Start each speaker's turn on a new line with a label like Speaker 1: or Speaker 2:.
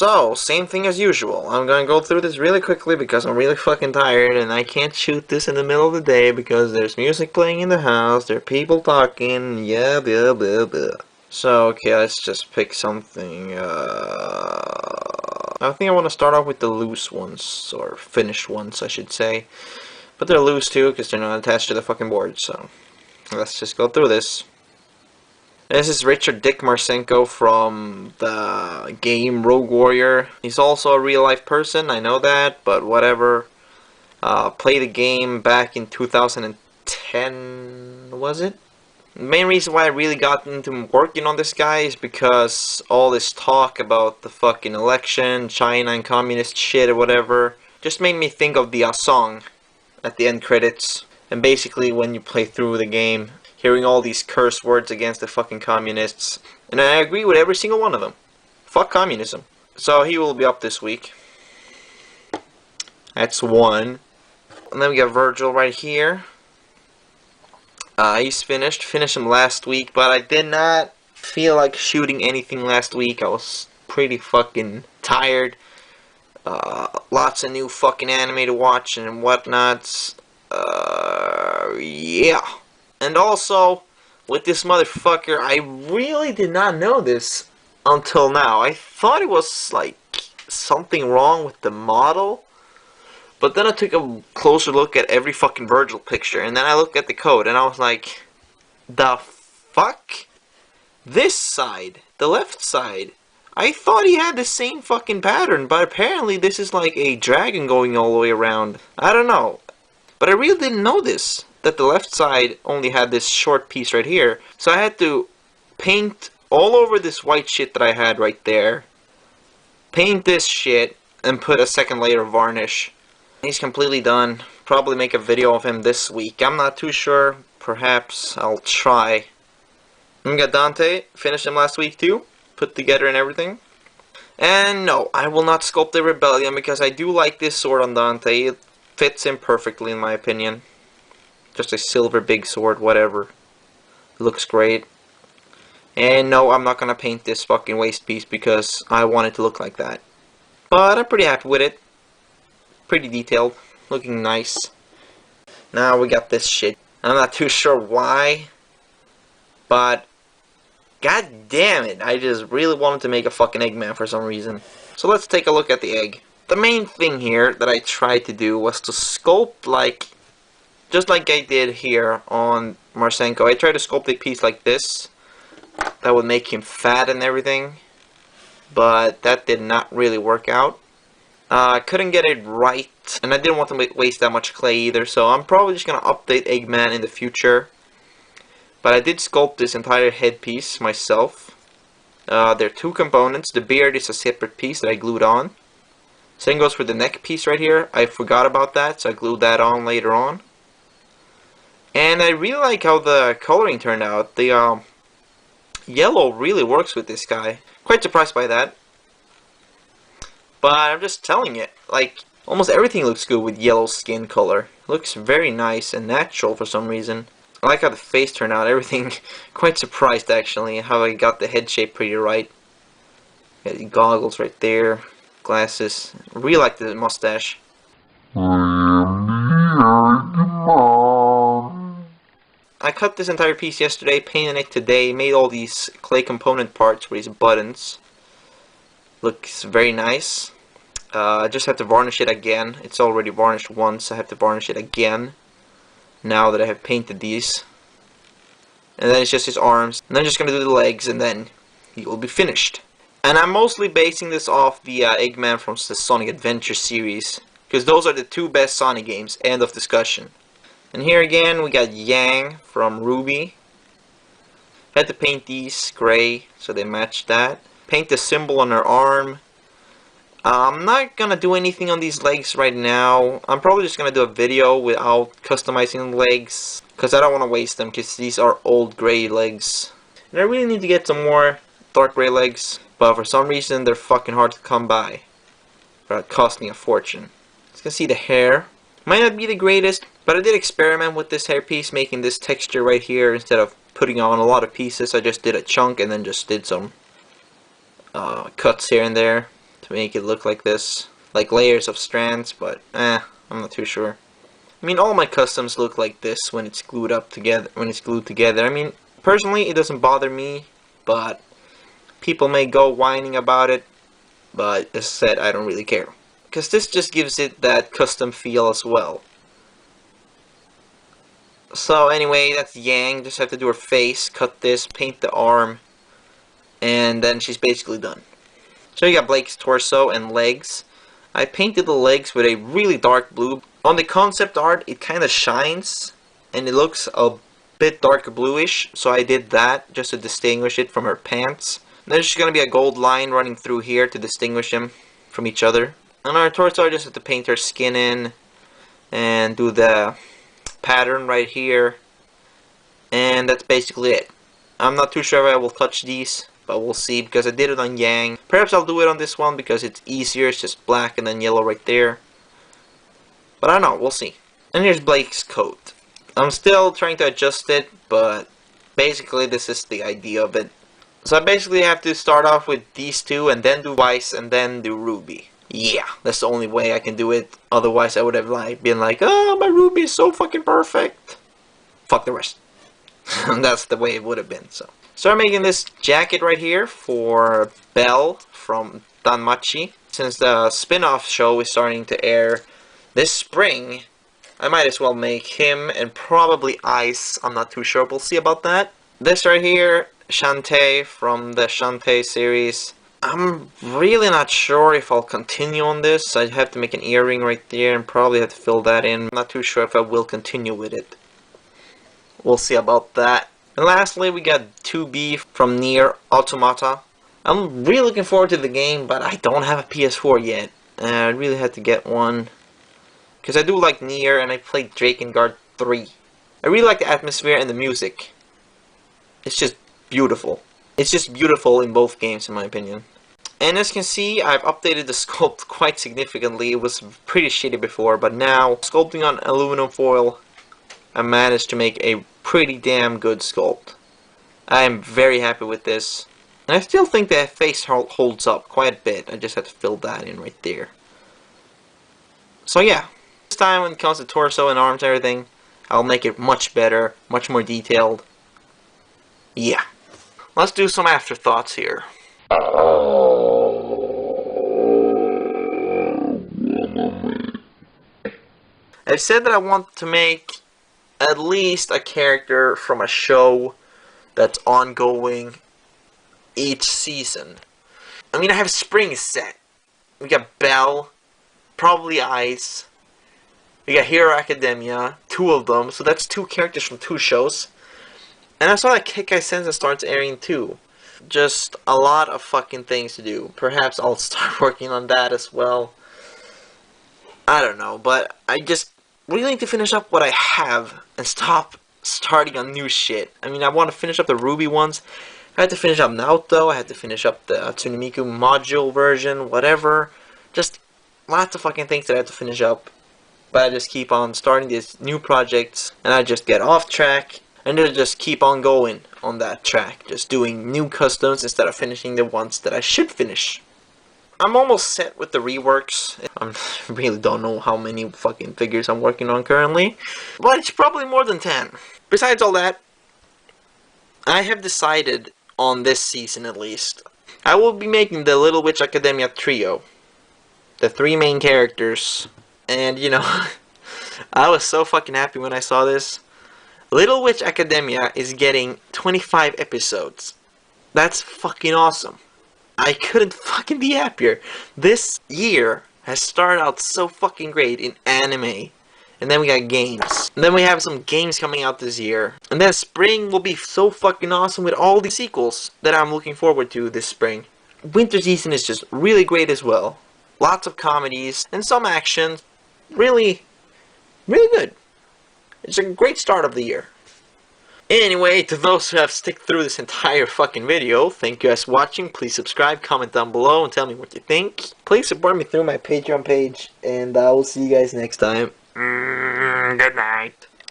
Speaker 1: So, same thing as usual. I'm gonna go through this really quickly because I'm really fucking tired and I can't shoot this in the middle of the day because there's music playing in the house, there are people talking, yeah, blah, blah, blah. So, okay, let's just pick something. I think I want to start off with the loose ones, or finished ones, I should say. But they're loose too because they're not attached to the fucking board, so let's just go through this. This is Richard Dick Marcinko from the game Rogue Warrior. He's also a real life person, I know that, but whatever. Played the game back in 2010, was it? The main reason why I really got into working on this guy is because all this talk about the fucking election, China and communist shit or whatever, just made me think of the song at the end credits. And basically when you play through the game, hearing all these curse words against the fucking communists. And I agree with every single one of them. Fuck communism. So he will be up this week. That's one. And then we got Virgil right here. He's finished. Finished him last week, but I did not feel like shooting anything last week. I was pretty fucking tired. Lots of new fucking anime to watch and whatnot. Yeah. And also, with this motherfucker, I really did not know this until now. I thought it was, like, something wrong with the model. But then I took a closer look at every fucking Virgil picture. And then I looked at the code, and I was like, the fuck? This side, the left side. I thought he had the same fucking pattern, but apparently this is like a dragon going all the way around. I don't know. But I really didn't know this. That the left side only had this short piece right here. So I had to paint all over this white shit that I had right there. Paint this shit and put a second layer of varnish. He's completely done. Probably make a video of him this week. I'm not too sure. Perhaps I'll try. Then we got Dante. Finished him last week too. Put together and everything. And no, I will not sculpt the Rebellion because I do like this sword on Dante. It fits him perfectly in my opinion. Just a silver big sword, whatever. Looks great. And no, I'm not gonna paint this fucking waist piece because I want it to look like that. But I'm pretty happy with it. Pretty detailed. Looking nice. Now we got this shit. I'm not too sure why. But god damn it, I just really wanted to make a fucking Eggman for some reason. So let's take a look at the egg. The main thing here that I tried to do was to sculpt like, just like I did here on Marcinko. I tried to sculpt a piece like this. That would make him fat and everything. But that did not really work out. I couldn't get it right. And I didn't want to waste that much clay either. So I'm probably just going to update Eggman in the future. But I did sculpt this entire headpiece myself. There are two components. The beard is a separate piece that I glued on. Same goes for the neck piece right here. I forgot about that, so I glued that on later on. And I really like how the coloring turned out. The yellow really works with this guy. Quite surprised by that. But I'm just telling you, like, almost everything looks good with yellow skin color. Looks very nice and natural for some reason. I like how the face turned out, everything. Quite surprised actually, how I got the head shape pretty right. Got the goggles right there, glasses. Really like the mustache. I cut this entire piece yesterday, painted it today, made all these clay component parts for these buttons. Looks very nice. I just have to varnish it again. It's already varnished once, I have to varnish it again. Now that I have painted these. And then it's just his arms. And then I'm just going to do the legs and then he will be finished. And I'm mostly basing this off the Eggman from the Sonic Adventure series. Because those are the two best Sonic games. End of discussion. And here again we got Yang from Ruby. Had to paint these gray so they match that. Paint the symbol on her arm. I'm not gonna do anything on these legs right now. I'm probably just gonna do a video without customizing the legs. Because I don't want to waste them because these are old gray legs. And I really need to get some more dark gray legs. But for some reason they're fucking hard to come by. It cost me a fortune. You can see the hair. Might not be the greatest, but I did experiment with this hairpiece, making this texture right here instead of putting on a lot of pieces. I just did a chunk and then just did some cuts here and there to to make it look like this. Like layers of strands, but I'm not too sure. I mean, all my customs look like this when it's glued up together. I mean, personally, it doesn't bother me, but people may go whining about it. But as I said, I don't really care, because this just gives it that custom feel as well. So anyway, that's Yang. Just have to do her face, cut this, paint the arm, and then she's basically done. So you got Blake's torso and legs. I painted the legs with a really dark blue. On the concept art, it kind of shines, and it looks a bit darker bluish, so I did that just to distinguish it from her pants. There's just going to be a gold line running through here to distinguish them from each other. On our torso, I just have to paint her skin in, and do the pattern right here, and that's basically it. I'm not too sure if I will touch these, but we'll see, because I did it on Yang. Perhaps I'll do it on this one because it's easier. It's just black and then yellow right there. But I don't know, we'll see. And here's Blake's coat. I'm still trying to adjust it, but basically this is the idea of it. So I basically have to start off with these two, and then do Weiss, and then do Ruby. Yeah, that's the only way I can do it. Otherwise I would have been like, oh, my Ruby is so fucking perfect. Fuck the rest. That's the way it would have been, so. So I'm making this jacket right here for Belle from Danmachi. Since the spin-off show is starting to air this spring, I might as well make him and probably Ice. I'm not too sure. We'll see about that. This right here, Shantae from the Shantae series. I'm really not sure if I'll continue on this. I have to make an earring right there and probably have to fill that in. I'm not too sure if I will continue with it. We'll see about that. And lastly, we got 2B from Nier Automata. I'm really looking forward to the game, but I don't have a PS4 yet. I really had to get one, because I do like Nier, and I played Drakengard 3. I really like the atmosphere and the music. It's just beautiful. It's just beautiful in both games, in my opinion. And as you can see, I've updated the sculpt quite significantly. It was pretty shitty before, but now, sculpting on aluminum foil, I managed to make a pretty damn good sculpt. I am very happy with this. And I still think the face holds up quite a bit. I just have to fill that in right there. So yeah. This time when it comes to torso and arms and everything, I'll make it much better, much more detailed. Yeah. Let's do some afterthoughts here. I've said that I want to make at least a character from a show that's ongoing each season. I mean, I have spring set. We got Belle, probably Ice. We got Hero Academia, 2 of them, so that's 2 characters from 2 shows. And I saw that Kekkai Sensen starts airing too. Just a lot of fucking things to do. Perhaps I'll start working on that as well. I don't know, but I just really need to finish up what I have and stop starting on new shit. I mean, I want to finish up the Ruby ones. I had to finish up Naoto. I had to finish up the Tsunemiku module version, whatever. Just lots of fucking things that I had to finish up. But I just keep on starting these new projects, and I just get off track, and then just keep on going on that track. Just doing new customs instead of finishing the ones that I should finish. I'm almost set with the reworks. I really don't know how many fucking figures I'm working on currently, but it's probably more than 10. Besides all that, I have decided on this season at least, I will be making the Little Witch Academia trio. The 3 main characters. And you know, I was so fucking happy when I saw this. Little Witch Academia is getting 25 episodes. That's fucking awesome. I couldn't fucking be happier. This year has started out so fucking great in anime. And then we got games. And then we have some games coming out this year. And then spring will be so fucking awesome with all the sequels that I'm looking forward to this spring. Winter season is just really great as well. Lots of comedies and some action. Really, really good. It's a great start of the year. Anyway, to those who have stick through this entire fucking video, thank you guys for watching. Please subscribe, comment down below, and tell me what you think. Please support me through my Patreon page, and I will see you guys next time. Good night.